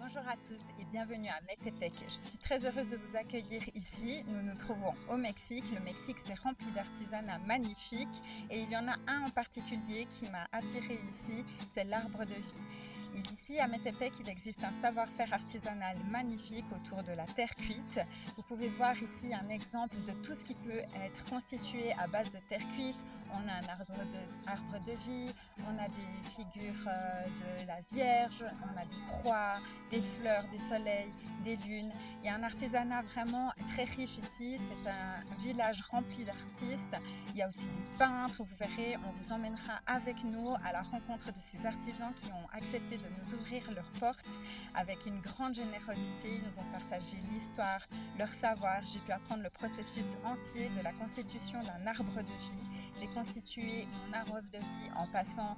Bonjour à tous et bienvenue à Metepec. Je suis très heureuse de vous accueillir ici. Nous nous trouvons au Mexique. Le Mexique, c'est rempli d'artisanat magnifiques et il y en a un en particulier qui m'a attirée ici, c'est l'arbre de vie. Et ici, à Metepec, il existe un savoir-faire artisanal magnifique autour de la terre cuite. Vous pouvez voir ici un exemple de tout ce qui peut être constitué à base de terre cuite. On a un arbre de vie, on a des figures de la Vierge, on a des croix, des fleurs, des soleils, des lunes. Il y a un artisanat vraiment très riche ici. C'est un village rempli d'artistes. Il y a aussi des peintres. Vous verrez, on vous emmènera avec nous à la rencontre de ces artisans qui ont accepté de nous ouvrir leurs portes avec une grande générosité. Ils nous ont partagé l'histoire, leur savoir. J'ai pu apprendre le processus entier de la constitution d'un arbre de vie. J'ai constitué mon arbre de vie en passant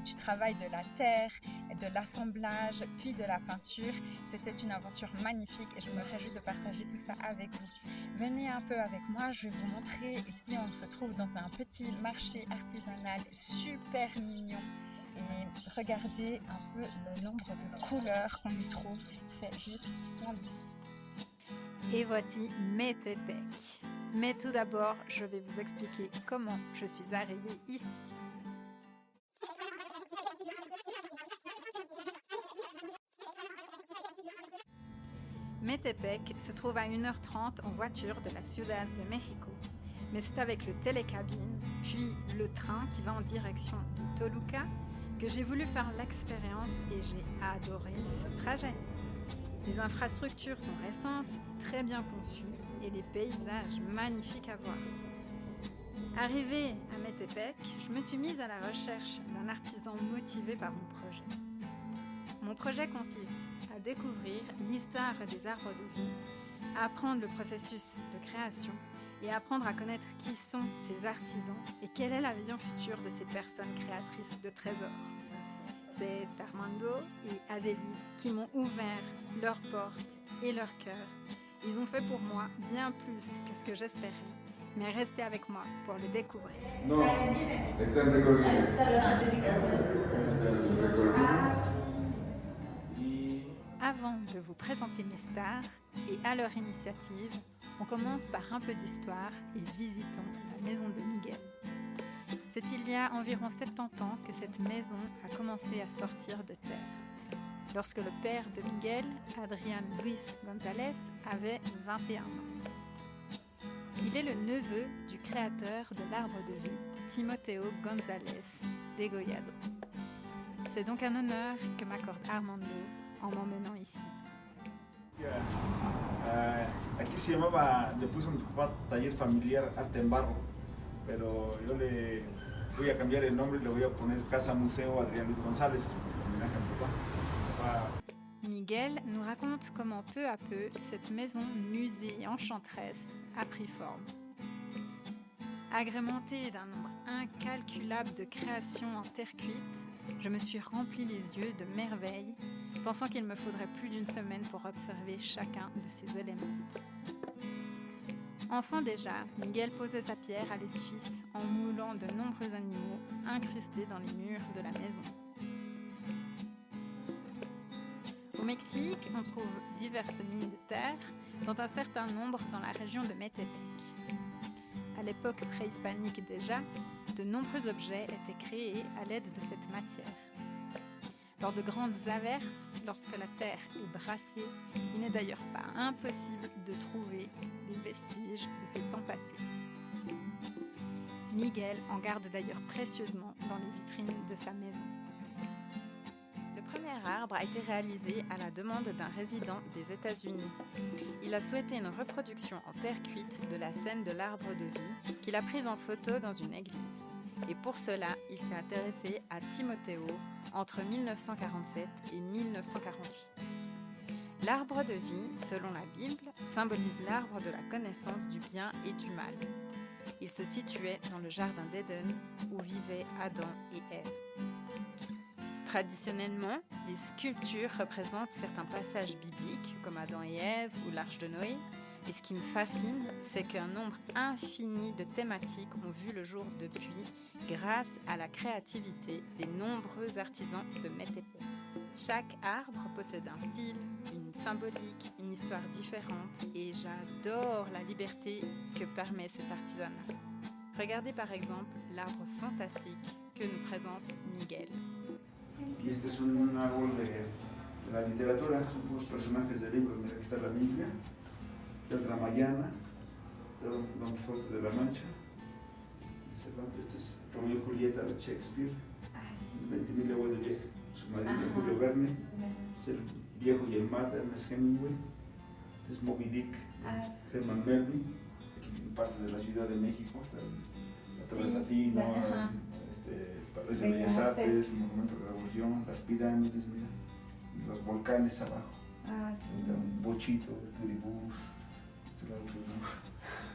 du travail de la terre, de l'assemblage, puis de la peinture. C'était une aventure magnifique et je me réjouis de partager tout ça avec vous. Venez un peu avec moi, je vais vous montrer. Ici, on se trouve dans un petit marché artisanal super mignon. Et regardez un peu le nombre de couleurs qu'on y trouve. C'est juste splendide. Et voici Metepec. Mais tout d'abord, je vais vous expliquer comment je suis arrivée ici. Metepec se trouve à 1h30 en voiture de la Ciudad de México. Mais c'est avec le télécabine, puis le train qui va en direction de Toluca, que j'ai voulu faire l'expérience et j'ai adoré ce trajet. Les infrastructures sont récentes et très bien conçues et les paysages magnifiques à voir. Arrivée à Metepec, je me suis mise à la recherche d'un artisan motivé par mon projet. Mon projet consiste à découvrir l'histoire des arbres de vie, à apprendre le processus de création et à apprendre à connaître qui sont ces artisans et quelle est la vision future de ces personnes créatrices de trésors. C'est Armando et Adélie qui m'ont ouvert leurs portes et leur cœur. Ils ont fait pour moi bien plus que ce que j'espérais, mais restez avec moi pour le découvrir. No, está en récord Guinness. Está en récord Guinness. Avant de vous présenter mes stars et à leur initiative, on commence par un peu d'histoire et visitons la maison de Miguel. C'est il y a environ 70 ans que cette maison a commencé à sortir de terre. Lorsque le père de Miguel, Adrián Luis González, avait 21 ans. Il est le neveu du créateur de l'arbre de vie, Timoteo González Degollado. C'est donc un honneur que m'accorde Armando en m'emmenant ici. Aquí se llamaba, le puso mi papá taller familiar arte en barro, pero yo le voy a cambiar el nombre y le voy a poner Casa Museo Adrián Luis González, en homenaje a mi papá. Miguel nous raconte comment peu à peu cette maison musée enchanteresse a pris forme. Agrémentée d'un nombre incalculable de créations en terre cuite, je me suis rempli les yeux de merveilles, pensant qu'il me faudrait plus d'une semaine pour observer chacun de ces éléments. Enfant déjà, Miguel posait sa pierre à l'édifice en moulant de nombreux animaux incrustés dans les murs de la maison. Au Mexique, on trouve diverses mines de terre, dont un certain nombre dans la région de Metepec. À l'époque préhispanique déjà, de nombreux objets étaient créés à l'aide de cette matière. Lors de grandes averses, lorsque la terre est brassée, il n'est d'ailleurs pas impossible de trouver des vestiges de ces temps passés. Miguel en garde d'ailleurs précieusement dans les vitrines de sa maison. Le premier arbre a été réalisé à la demande d'un résident des États-Unis. Il a souhaité une reproduction en terre cuite de la scène de l'arbre de vie qu'il a prise en photo dans une église. Et pour cela, il s'est intéressé à Timoteo entre 1947 et 1948. L'arbre de vie, selon la Bible, symbolise l'arbre de la connaissance du bien et du mal. Il se situait dans le jardin d'Éden où vivaient Adam et Ève. Traditionnellement, les sculptures représentent certains passages bibliques comme Adam et Ève ou l'Arche de Noé. Et ce qui me fascine, c'est qu'un nombre infini de thématiques ont vu le jour depuis grâce à la créativité des nombreux artisans de Metepec. Chaque arbre possède un style, une symbolique, une histoire différente et j'adore la liberté que permet cet artisanat. Regardez par exemple l'arbre fantastique que nous présente Miguel. Y este es un árbol de la literatura, son unos personajes de libros. Mira, aquí está la Biblia, el Ramayana, Don Quijote de la Mancha, este es Romeo y Julieta de Shakespeare, 20.000 leguas de viaje, su marido Julio Verne, es el viejo y el mar de Ernest Hemingway, este es Moby Dick, Herman Melville, aquí parte de la Ciudad de México, está la Torre Latino, el Palacio de Bellas Artes, el Monumento de la Revolución, las pirámides, mira, y los volcanes abajo. Está un bochito, el Turibús,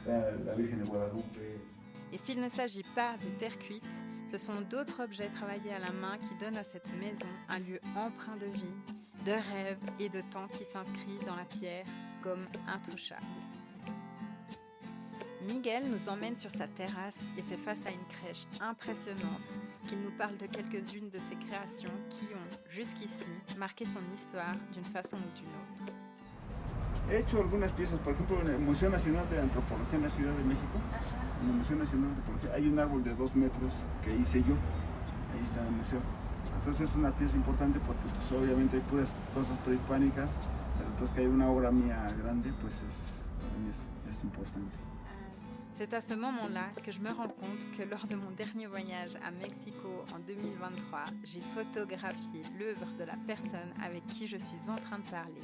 la Virgen de Guadalupe. Et s'il ne s'agit pas de terre cuite, ce sont d'autres objets travaillés à la main qui donnent à cette maison un lieu empreint de vie, de rêve et de temps qui s'inscrit dans la pierre comme intouchable. Miguel nous emmène sur sa terrasse et c'est face à une crèche impressionnante qu'il nous parle de quelques-unes de ses créations qui ont, jusqu'ici, marqué son histoire d'une façon ou d'une autre. He hecho algunas piezas, por ejemplo, en el Museo Nacional de Antropología en la Ciudad de México. En el Museo Nacional de Antropología hay un árbol de 2 metros que hice yo, ahí está en el museo. Entonces es una pieza importante porque pues, obviamente hay puras cosas prehispánicas, pero entonces que hay una obra mía grande, pues para mí es importante. C'est à ce moment-là que je me rends compte que lors de mon dernier voyage à Mexico en 2023, j'ai photographié l'œuvre de la personne avec qui je suis en train de parler,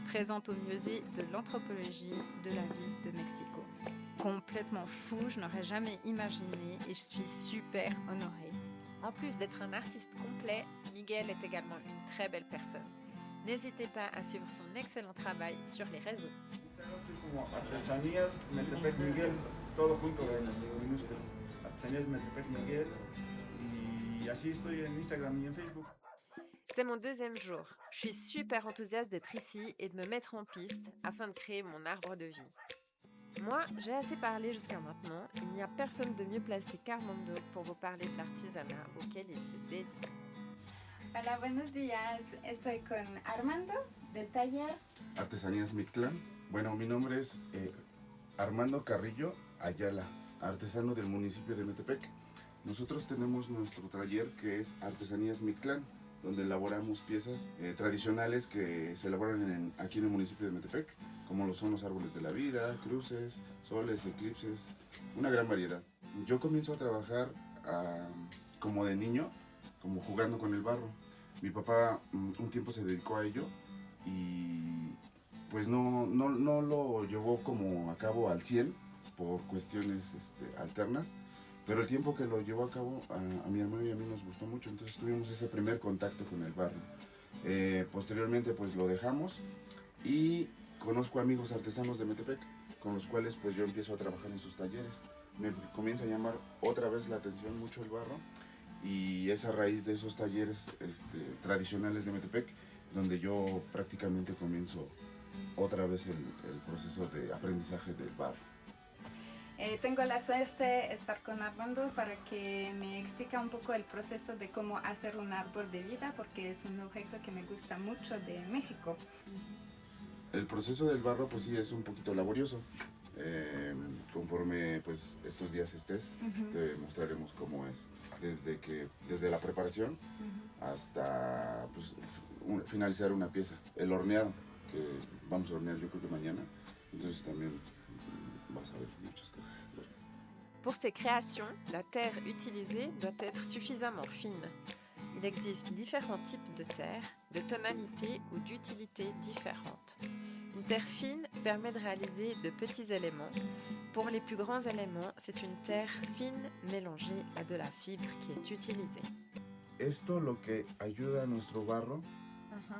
présente au musée de l'anthropologie de la ville de Mexico. Complètement fou, je n'aurais jamais imaginé et je suis super honorée. En plus d'être un artiste complet, Miguel est également une très belle personne. N'hésitez pas à suivre son excellent travail sur les réseaux. Como Artesanías Metepec Miguel, todo junto en minúsculas. Artesanías Metepec Miguel, y así estoy en Instagram y en Facebook. C'est mon deuxième jour. Je suis super enthousiaste d'être ici et de me mettre en piste afin de créer mon arbre de vie. Moi, j'ai assez parlé jusqu'à maintenant. Il n'y a personne de mieux placé qu'Armando pour vous parler de l'artisanat auquel il se dédie. Hola, buenos días. Estoy con Armando del taller Artesanías Mictlán. Bueno, mi nombre es Armando Carrillo Ayala, artesano del municipio de Metepec. Nosotros tenemos nuestro taller que es Artesanías Mictlán, donde elaboramos piezas tradicionales que se elaboran aquí en el municipio de Metepec, como lo son los árboles de la vida, cruces, soles, eclipses, una gran variedad. Yo comienzo a trabajar como de niño, como jugando con el barro. Mi papá un tiempo se dedicó a ello y pues no lo llevó como a cabo al 100 por cuestiones alternas, pero el tiempo que lo llevó a cabo a mi hermano y a mí nos gustó mucho, entonces tuvimos ese primer contacto con el barro. Posteriormente pues lo dejamos y conozco amigos artesanos de Metepec con los cuales pues yo empiezo a trabajar en sus talleres. Me comienza a llamar otra vez la atención mucho el barro y es a raíz de esos talleres tradicionales de Metepec donde yo prácticamente comienzo otra vez el proceso de aprendizaje del barro. Tengo la suerte de estar con Armando para que me explique un poco el proceso de cómo hacer un árbol de vida, porque es un objeto que me gusta mucho de México. El proceso del barro pues sí es un poquito laborioso. Conforme pues estos días estés, te mostraremos cómo es desde la preparación hasta pues, finalizar una pieza. El horneado, que vamos a hornear yo creo que mañana, entonces también vas a ver muchas cosas. Pour ces créations, la terre utilisée doit être suffisamment fine. Il existe différents types de terre, de tonalités ou d'utilités différentes. Une terre fine permet de réaliser de petits éléments. Pour les plus grands éléments, c'est une terre fine mélangée à de la fibre qui est utilisée. Esto lo que ayuda a nuestro barro,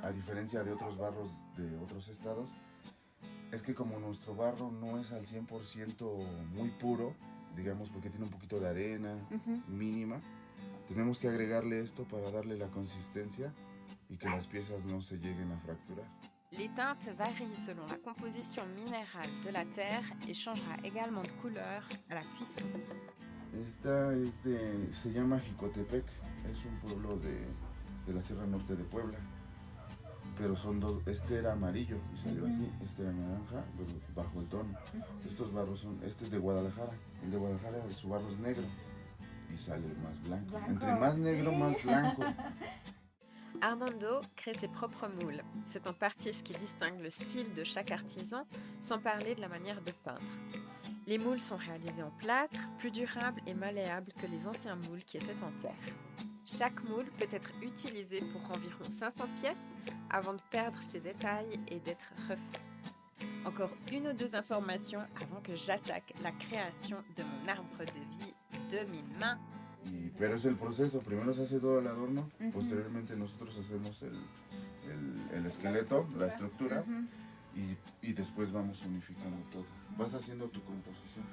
a diferencia de otros barros de otros estados, es que como nuestro barro no es al 100% muy puro, digamos porque tiene un poquito de arena mínima, tenemos que agregarle esto para darle la consistencia y que las piezas no se lleguen a fracturar. Les teintes varient selon la composition minérale de la terre et changera également de couleur à la cuisson. Esta se llama Jicotepec, es un pueblo de la Sierra Norte de Puebla. Pero son dos, este era amarillo y salió así, este era naranja, pero bajo el tono. Estos barros son, este es de Guadalajara, el de Guadalajara su barro es negro y sale más blanco. Entre más negro, más blanco. Armando crée ses propres moules. C'est en partie ce qui distingue le style de chaque artisan, sans parler de la manière de peindre. Les moules sont réalisés en plâtre, plus durables et malléables que les anciens moules qui étaient en terre. Chaque moule peut être utilisé pour environ 500 pièces avant de perdre ses détails et d'être refait. Encore une ou deux informations avant que j'attaque la création de mon arbre de vie de mi main. Pero es el proceso, primero se hace todo el adorno, posteriormente nosotros hacemos el esqueleto, la estructura, y después vamos unificando todo. Vas haciendo tu composición,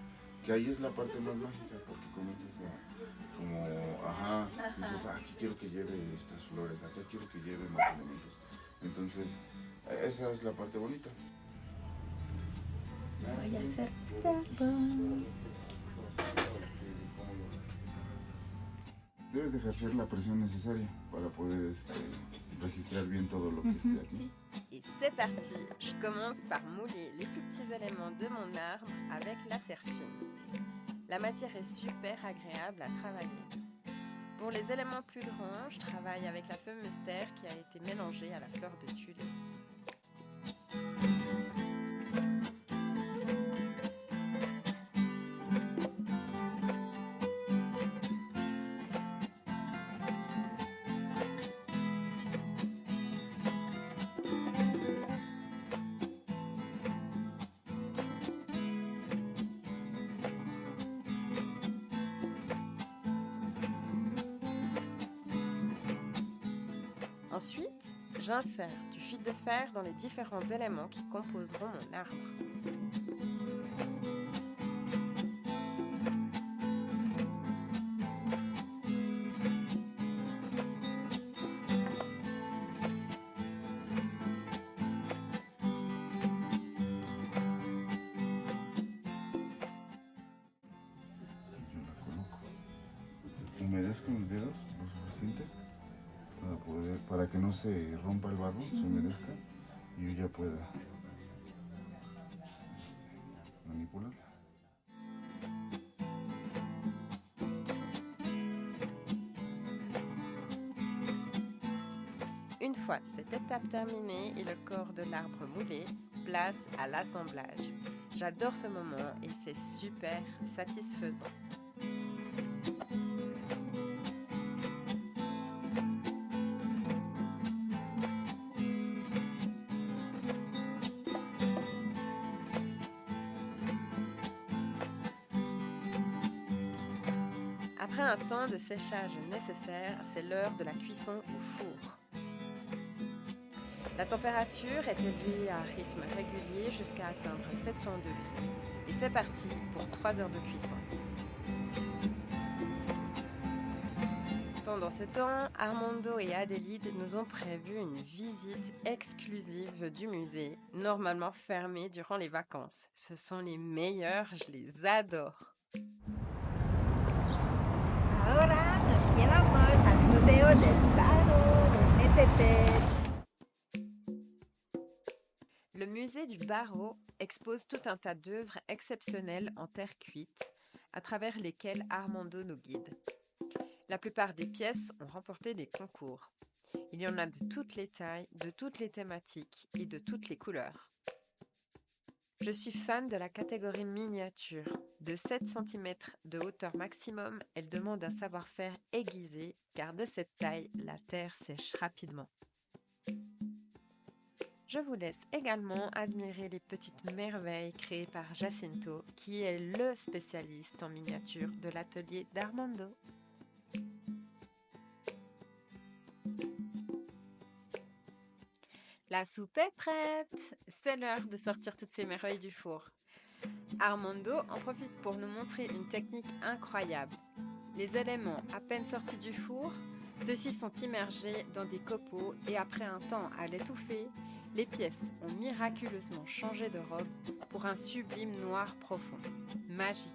que ahí es la parte más mágica, porque comienzas a, como, dices, aquí quiero que lleve estas flores, acá quiero que lleve más elementos. Entonces, esa es la parte bonita. Voy a hacer esto. Debes de ejercer la presión necesaria para poder registrar bien todo lo que esté aquí. Et c'est parti, je commence par mouler les plus petits éléments de mon arbre avec la terre fine. La matière est super agréable à travailler. Pour les éléments plus grands, je travaille avec la fameuse terre qui a été mélangée à la fleur de tuile. Ensuite, j'insère du fil de fer dans les différents éléments qui composeront mon arbre. Yo la coloco. Humedezco mis dedos lo suficiente para que no se rompa el barro, se humedezca y yo ya pueda manipularla. Une fois cette étape terminée et le corps de l'arbre moulé, place à l'assemblage. J'adore ce moment et c'est super satisfaisant. Après un temps de séchage nécessaire, c'est l'heure de la cuisson au four. La température est élevée à un rythme régulier jusqu'à atteindre 700 degrés. Et c'est parti pour 3 heures de cuisson. Pendant ce temps, Armando et Adélide nous ont prévu une visite exclusive du musée, normalement fermé durant les vacances. Ce sont les meilleurs, je les adore. Ahora nos llevamos al Museo del Barro de Metepec. Le musée du Barro expose tout un tas d'œuvres exceptionnelles en terre cuite, à travers lesquelles Armando nous guide. La plupart des pièces ont remporté des concours. Il y en a de toutes les tailles, de toutes les thématiques et de toutes les couleurs. Je suis fan de la catégorie miniature. De 7 cm de hauteur maximum, elle demande un savoir-faire aiguisé, car de cette taille, la terre sèche rapidement. Je vous laisse également admirer les petites merveilles créées par Jacinto, qui est le spécialiste en miniature de l'atelier d'Armando. La soupe est prête! C'est l'heure de sortir toutes ces merveilles du four. Armando en profite pour nous montrer une technique incroyable. Les éléments à peine sortis du four, ceux-ci sont immergés dans des copeaux et après un temps à l'étouffer, les pièces ont miraculeusement changé de robe pour un sublime noir profond. Magique.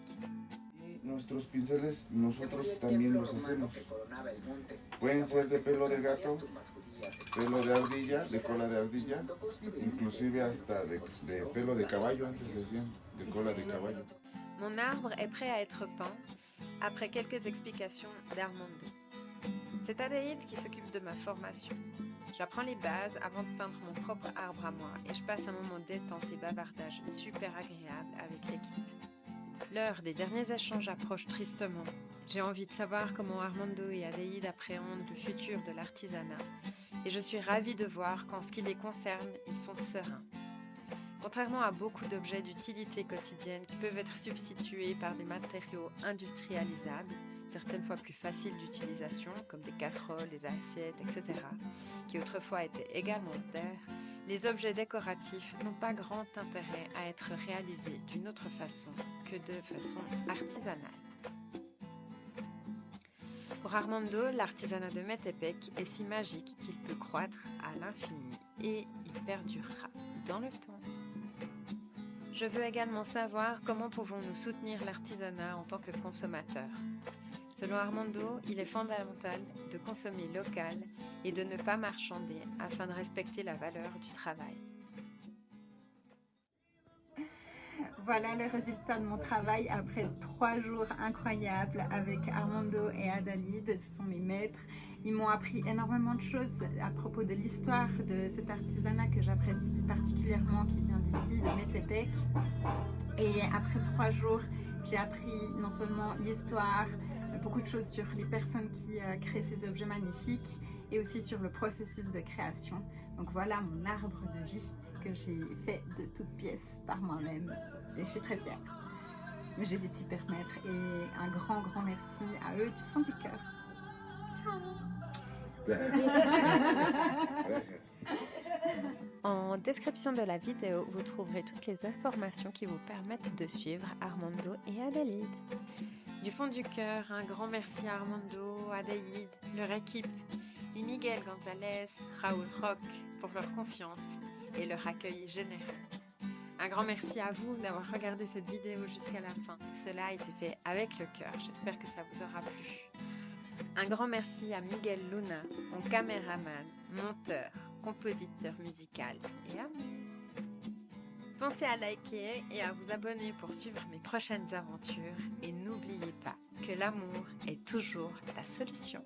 Nuestros pinceles nosotros también los hacemos. Pueden ser de pelo de gato, pelo de ardilla, de cola de ardilla, inclusive hasta de pelo de caballo, antes se decían, de cola de caballo. Mon arbre est prêt à être peint après quelques explications d'Armando. C'est Adaïd qui s'occupe de ma formation. J'apprends les bases avant de peindre mon propre arbre à moi et je passe un moment détente et bavardage super agréable avec l'équipe. L'heure des derniers échanges approche tristement. J'ai envie de savoir comment Armando et Adaïd appréhendent le futur de l'artisanat et je suis ravie de voir qu'en ce qui les concerne, ils sont sereins. Contrairement à beaucoup d'objets d'utilité quotidienne qui peuvent être substitués par des matériaux industrialisables, certaines fois plus faciles d'utilisation, comme des casseroles, des assiettes, etc., qui autrefois étaient également de terre, les objets décoratifs n'ont pas grand intérêt à être réalisés d'une autre façon que de façon artisanale. Pour Armando, l'artisanat de Metepec est si magique qu'il peut croître à l'infini et il perdurera dans le temps. Je veux également savoir comment pouvons-nous soutenir l'artisanat en tant que consommateurs. Selon Armando, il est fondamental de consommer local et de ne pas marchander afin de respecter la valeur du travail. Voilà le résultat de mon travail après 3 jours incroyables avec Armando et Adaïd. Ce sont mes maîtres. Ils m'ont appris énormément de choses à propos de l'histoire de cet artisanat que j'apprécie particulièrement, qui vient d'ici, de Metepec. Et après 3 jours, j'ai appris non seulement l'histoire, beaucoup de choses sur les personnes qui créent ces objets magnifiques et aussi sur le processus de création. Donc voilà mon arbre de vie que j'ai fait de toutes pièces par moi-même et je suis très fière. J'ai des super maîtres et un grand merci à eux du fond du cœur. Ciao. En description de la vidéo, vous trouverez toutes les informations qui vous permettent de suivre Armando et Adaïd. Du fond du cœur, un grand merci à Armando, Adaïd, leur équipe, et Miguel Gonzalez, Raoul Roch pour leur confiance et leur accueil généreux. Un grand merci à vous d'avoir regardé cette vidéo jusqu'à la fin. Cela a été fait avec le cœur. J'espère que ça vous aura plu. Un grand merci à Miguel Luna, mon caméraman, monteur, compositeur musical et ami. Pensez à liker et à vous abonner pour suivre mes prochaines aventures. Et n'oubliez pas que l'amour est toujours la solution.